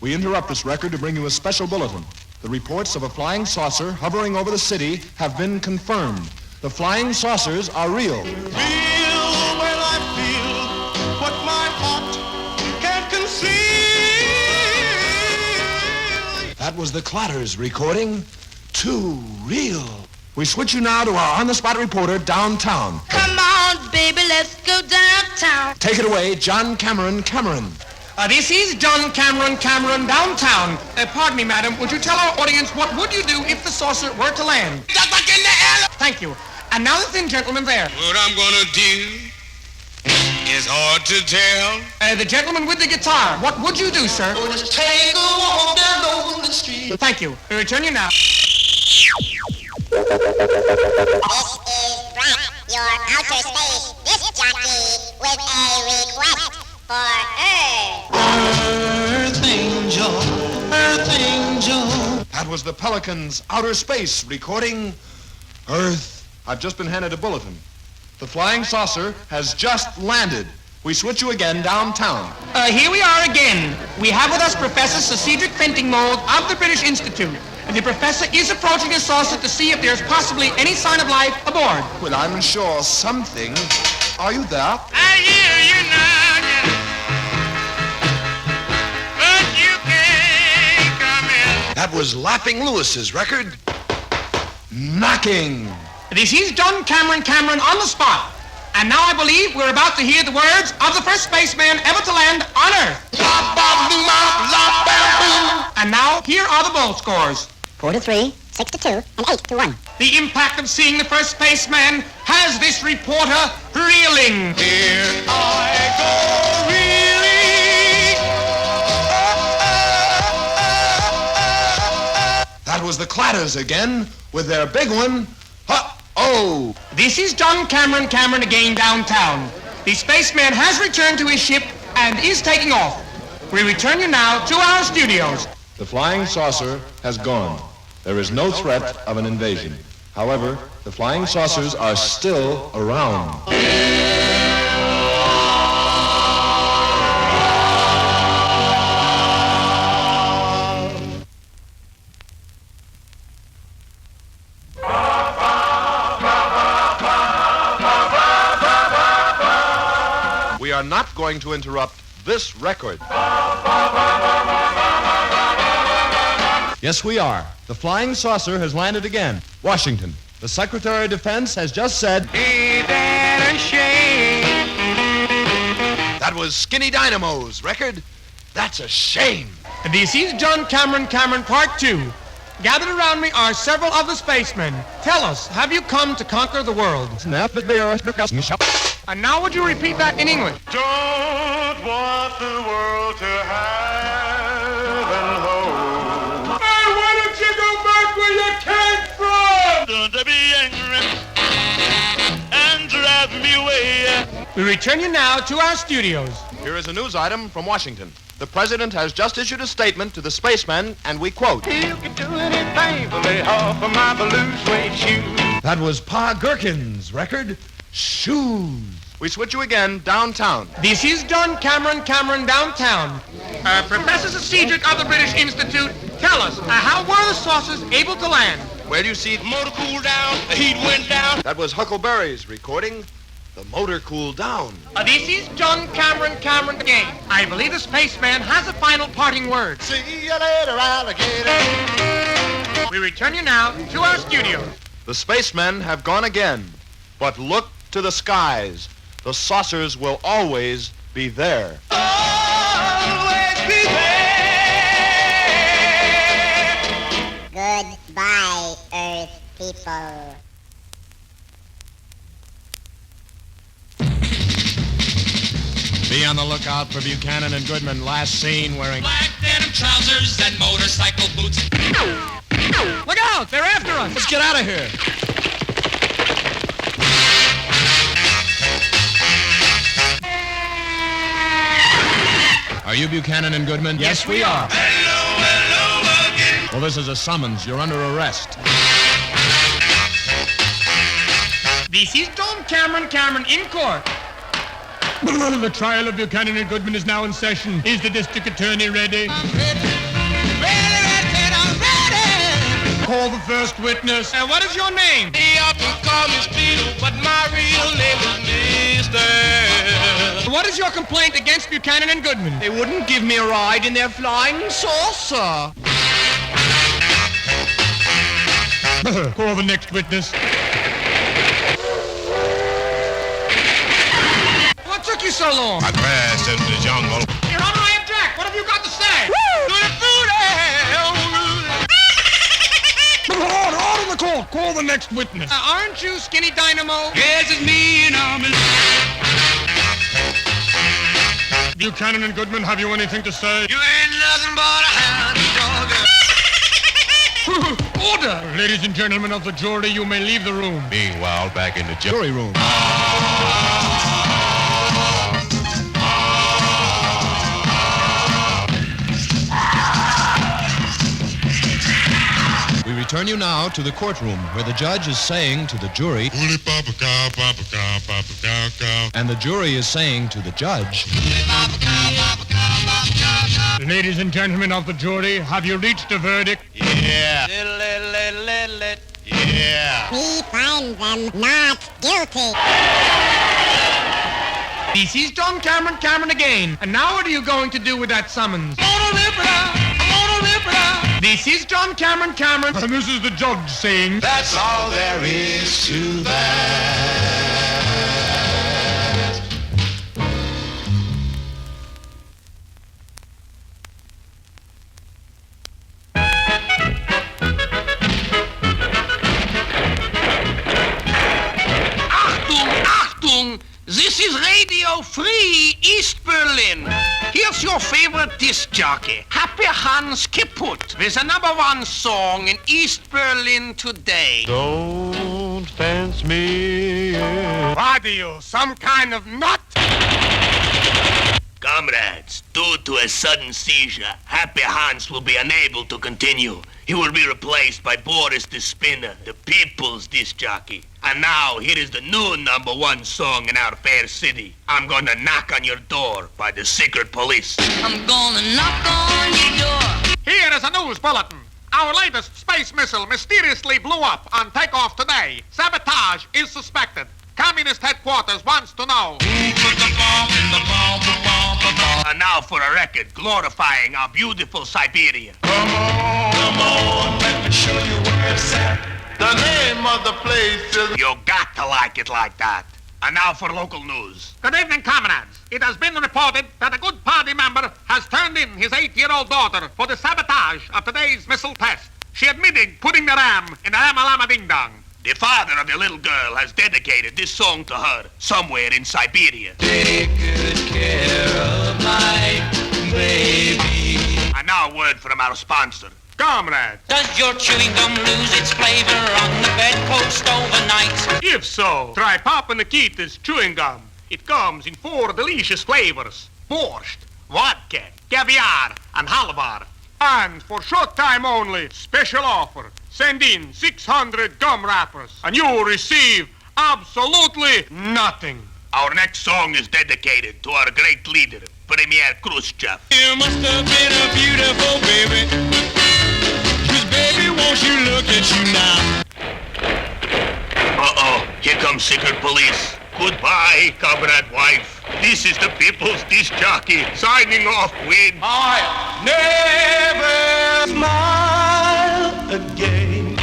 We interrupt this record to bring you a special bulletin. The reports of a flying saucer hovering over the city have been confirmed. The flying saucers are real. Feel when I feel what my heart can't conceal. That was the Clatters recording Too Real. We switch you now to our on-the-spot reporter downtown. Come on, baby, let's go downtown. Take it away, John Cameron. This is John Cameron downtown. Pardon me, madam. Would you tell our audience what would you do if the saucer were to land? Duck back in the air. Thank you. And now the thin gentleman there. What I'm gonna do is hard to tell. The gentleman with the guitar. What would you do, sir? Oh, just take a walk down the street. Thank you. We return you now. This is Brett, your outer space disc jockey, with a request for Earth. Earth angel, Earth angel. That was the Pelicans' Outer Space recording Earth. I've just been handed a bulletin. The flying saucer has just landed. We switch you again downtown. Here we are again. We have with us Professor Sir Cedric Fentingmold of the British Institute. And the professor is approaching the saucer to see if there's possibly any sign of life aboard. Well, I'm sure something. Are you there? I hear you knocking, but you can't come in. That was Laughing Lewis's record, Knocking. This is John Cameron on the spot. And now I believe we're about to hear the words of the first spaceman ever to land on Earth. And now, here are the bowl scores. 4-3, 6-2, and 8-1. The impact of seeing the first spaceman has this reporter reeling. Here I go, really. That was the Clatters again with their big one, Oh! This is John Cameron again downtown. The spaceman has returned to his ship and is taking off. We return you now to our studios. The flying saucer has gone. There is no threat of an invasion. However, the flying saucers are still around. We are not going to interrupt this record. Yes, we are. The flying saucer has landed again. Washington. The Secretary of Defense has just said, Hey, that a shame. That was Skinny Dynamo's record. That's a shame. This is John Cameron Part 2. Gathered around me are several of the spacemen. Tell us, have you come to conquer the world? And now would you repeat that in English? Don't want the world to have and hold. Hey, why don't you go back where you came from? Don't be angry and drive me away. We return you now to our studios. Here is a news item from Washington. The President has just issued a statement to the spacemen, and we quote, You can do anything but lay off of my blue suede shoes. That was Pa Gherkin's record, Shoes. We switch you again downtown. This is John Cameron downtown. Professor Sir Cedric of the British Institute, tell us, how were the saucers able to land? Where do you see The motor cooled down, the heat went down. That was Huckleberry's recording, The Motor Cooled Down. This is John Cameron again. I believe the spaceman has a final parting word. See you later, alligator. We return you now to our studios. The spacemen have gone again, but look to the skies. The saucers will always be there. Always be there. Goodbye, Earth people. Be on the lookout for Buchanan and Goodman, last seen wearing Black denim trousers and motorcycle boots. Look out! They're after us! Let's get out of here. Are you Buchanan and Goodman? Yes, we are. Hello again. Well, this is a summons. You're under arrest. This is John Cameron in court. The trial of Buchanan and Goodman is now in session. Is the district attorney ready? I'm ready. Call the first witness. And what is your name? They often call me Speedo, but my real name is Mister. What is your complaint against Buchanan and Goodman? They wouldn't give me a ride in their flying saucer. Call the next witness. What took you so long? I crashed into the jungle. Your Honor, I object. What have you got to say? Order the court. Call the next witness. Aren't you Skinny Dynamo? Yes, it's me and I'm Buchanan and Goodman, have you anything to say? You ain't nothing but a hound dog. Order! Ladies and gentlemen of the jury, you may leave the room. Meanwhile, back in the jury room. We return you now to the courtroom, where the judge is saying to the jury, and the jury is saying to the judge, Ladies and gentlemen of the jury, have you reached a verdict? Yeah. Yeah. We find them not guilty. This is John Cameron again. And now what are you going to do with that summons? This is John Cameron. And this is the judge saying, That's all there is to that. Achtung! This is Radio Free East Berlin. Here's your favorite disc jockey, Happy Hans Kipput, with a #1 song in East Berlin today. Don't fence me in. What are you, some kind of nut? Comrades, due to a sudden seizure, Happy Hans will be unable to continue. He will be replaced by Boris the Spinner, the people's disc jockey. And now, here is the new #1 song in our fair city. I'm gonna knock on your door by the secret police. I'm gonna knock on your door. Here is a news bulletin. Our latest space missile mysteriously blew up on takeoff today. Sabotage is suspected. Communist headquarters wants to know. Who put the bomb in the bomb? And now for a record glorifying our beautiful Siberia. Come on, let me show you where it's at. The name of the place is... You got to like it like that. And now for local news. Good evening, comrades. It has been reported that a good party member has turned in his 8-year-old daughter for the sabotage of today's missile test. She admitted putting the ram in the Lama Ding Dong. The father of the little girl has dedicated this song to her somewhere in Siberia. Take good care of my baby. And now a word from our sponsor. Comrades, Does your chewing gum lose its flavor on the bedpost overnight? if so, try Papa Nikita's chewing gum. It comes in 4 delicious flavors: borscht, vodka, caviar, and halvar. And for short time only, special offer. Send in 600 gum wrappers, and you will receive absolutely nothing. Our next song is dedicated to our great leader, Premier Khrushchev. You must have been a beautiful baby. 'Cause baby, won't you look at you now? Uh-oh, here comes secret police. Goodbye, comrade wife. This is the people's disc jockey signing off with... I never smile again.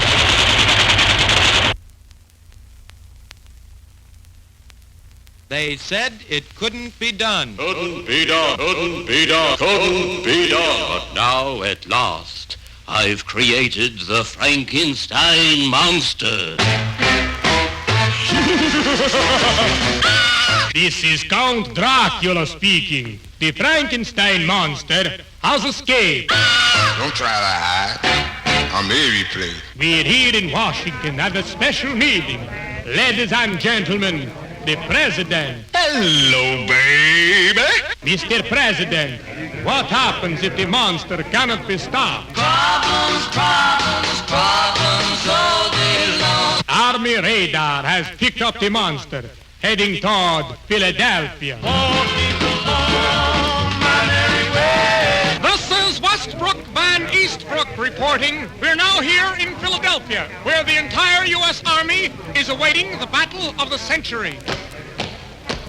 They said it couldn't be done. Couldn't be done, couldn't be done, couldn't be done. But now, at last, I've created the Frankenstein monster. This is Count Dracula speaking. The Frankenstein monster has escaped. Don't try to hide. I'm every place. We're here in Washington at a special meeting. Ladies and gentlemen, the President. Hello, baby. Mr. President, what happens if the monster cannot be stopped? Problems all day long. Army radar has picked up the monster, heading toward Philadelphia. This is Westbrook Van Eastbrook reporting. We're now here in Philadelphia. Philadelphia, where the entire U.S. Army is awaiting the battle of the century.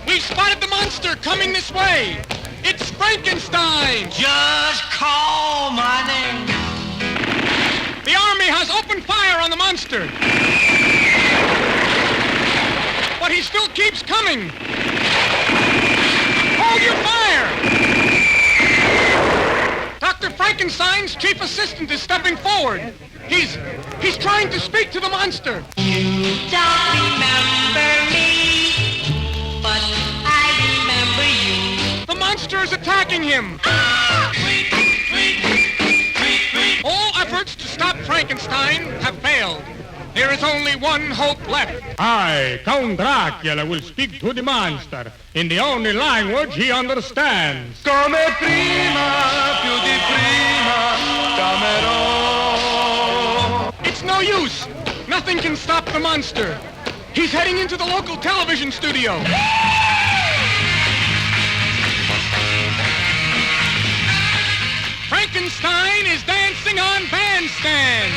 We've spotted the monster coming this way. It's Frankenstein. Just call my name. The Army has opened fire on the monster. But he still keeps coming. Hold your fire! Dr. Frankenstein's chief assistant is stepping forward. He's trying to speak to the monster. You don't remember me, but I remember you. The monster is attacking him. All efforts to stop Frankenstein have failed. There is only one hope left. I, Count Dracula, will speak to the monster in the only language he understands. Come prima, più di prima, t'amerò. It's no use. Nothing can stop the monster. He's heading into the local television studio. Frankenstein is dancing on bandstand.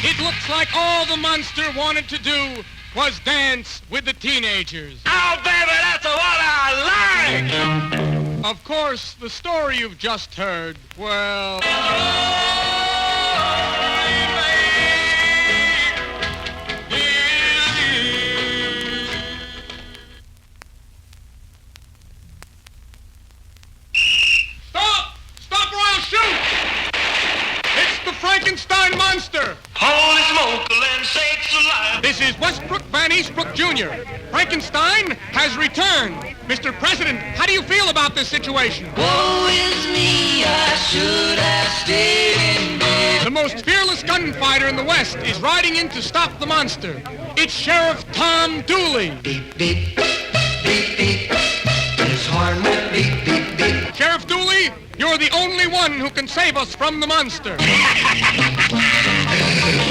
It looks like all the monster wanted to do was dance with the teenagers. Oh, baby, that's what I like. Of course, the story you've just heard, well... Stop! Stop or I'll shoot! It's the Frankenstein monster! Holy smoke, land sakes alive. This is Westbrook Van Eastbrook Jr. Frankenstein has returned. Mr. President, how do you feel about this situation? Woe is me, I should have stayed in bed. The most fearless gunfighter in the West is riding in to stop the monster. It's Sheriff Tom Dooley. Beep, beep, beep, beep. His horn went beep, beep, beep. Sheriff Dooley, you're the only one who can save us from the monster.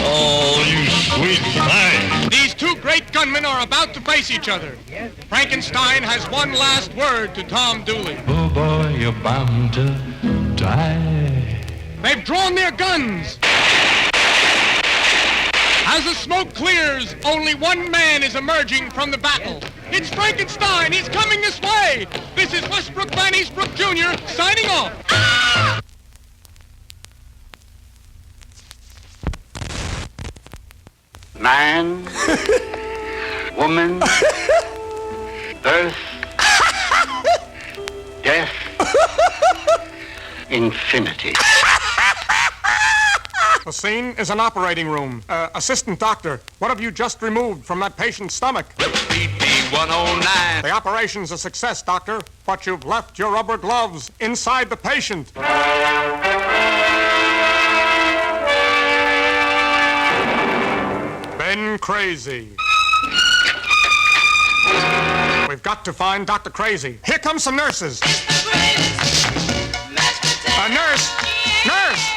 Oh, you sweet thing. These two great gunmen are about to face each other. Frankenstein has one last word to Tom Dooley. Oh boy, you're bound to die. They've drawn their guns. As the smoke clears, only one man is emerging from the battle. It's Frankenstein. He's coming this way. This is Westbrook Van Eastbrook Jr. signing off. Man, woman, earth, death, infinity. The scene is an operating room. Assistant doctor, what have you just removed from that patient's stomach? BP 109. The operation's a success, doctor, but you've left your rubber gloves inside the patient. Ben Crazy. We've got to find Dr. Crazy. Here come some nurses. Nurse! Nurse!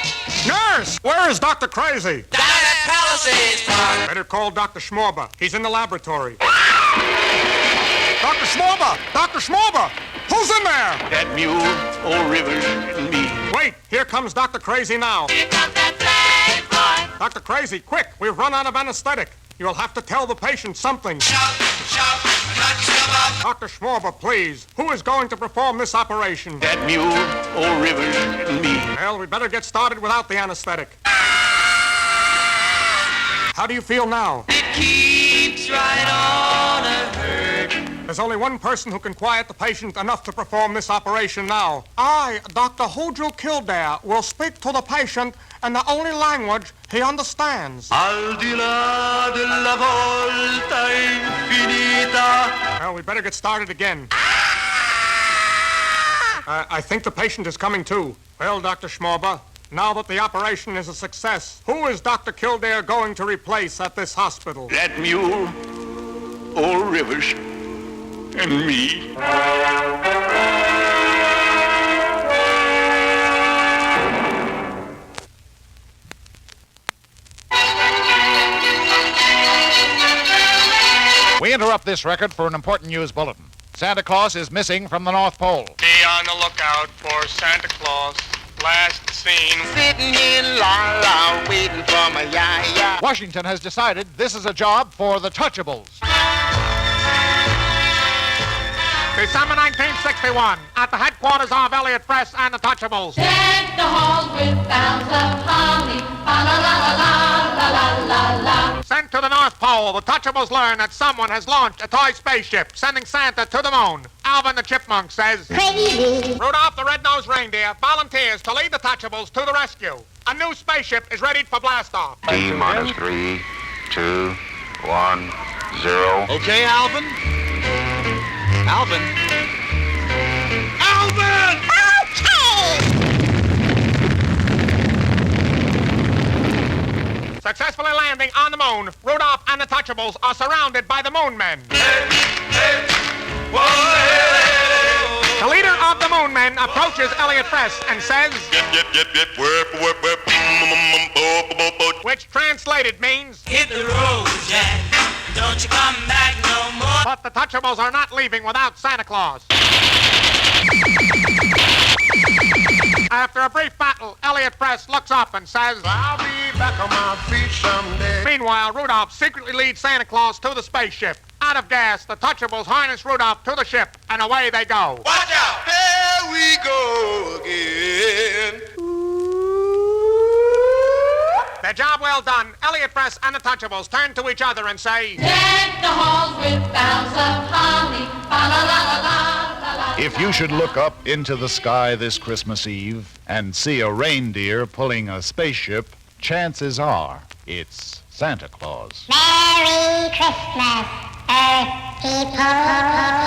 Nurse! Where is Dr. Crazy? Down at Palisades Park. Better call Dr. Schmorba. He's in the laboratory. Dr. Schmorba! Dr. Schmorba! Who's in there? That mule, old Rivers, and me. Wait, here comes Dr. Crazy now. Here comes that flag boy. Dr. Crazy, quick, we've run out of anesthetic. You'll have to tell the patient something. Shout, shout, touch them up. Dr. Schmorba, please, who is going to perform this operation? That mule, old Rivers, and me. Well, we better get started without the anesthetic. How do you feel now? It keeps right on a hurting. There's only one person who can quiet the patient enough to perform this operation now. I, Dr. Hojo Kildare, will speak to the patient in the only language he understands. Al di là della volta infinita. Well, we better get started again. I think the patient is coming to. Well, Dr. Schmorba, now that the operation is a success, who is Dr. Kildare going to replace at this hospital? That mule, old Rivers, and me. We interrupt this record for an important news bulletin. Santa Claus is missing from the North Pole. Be on the lookout for Santa Claus Last scene. Sitting in la-la, waiting for my ya-ya. Washington has decided this is a job for the Touchables. December 1961, at the headquarters of Elliott Press and the Touchables. Deck the halls with boughs of holly. La-la-la-la-la-la-la-la-la. Sent to the North Pole, the Touchables learn that someone has launched a toy spaceship, sending Santa to the moon. Alvin the Chipmunk says, Crazy. Rudolph the Red-Nosed Reindeer volunteers to lead the Touchables to the rescue. A new spaceship is ready for blastoff. T-minus 3, 2, 1, 0. Okay, Alvin? Alvin? Alvin! Successfully landing on the moon, Rudolph and the Touchables are surrounded by the Moon Men. The leader of the Moon Men approaches Elliott Press and says, which translated means, Hit the road, Jack. Don't you come back no more. but the Touchables are not leaving without Santa Claus. After a brief battle, Elliott Press looks up and says, I'll be back on my feet someday. Meanwhile, Rudolph secretly leads Santa Claus to the spaceship. Out of gas, the Touchables harness Rudolph to the ship, and away they go. Watch out! Here we go again. Their job well done, Elliott Press and the Touchables turn to each other and say, Deck the halls with boughs of holly. La-la-la-la-la-la-la. If you should look up into the sky this Christmas Eve and see a reindeer pulling a spaceship, chances are it's Santa Claus. Merry Christmas, Earth people.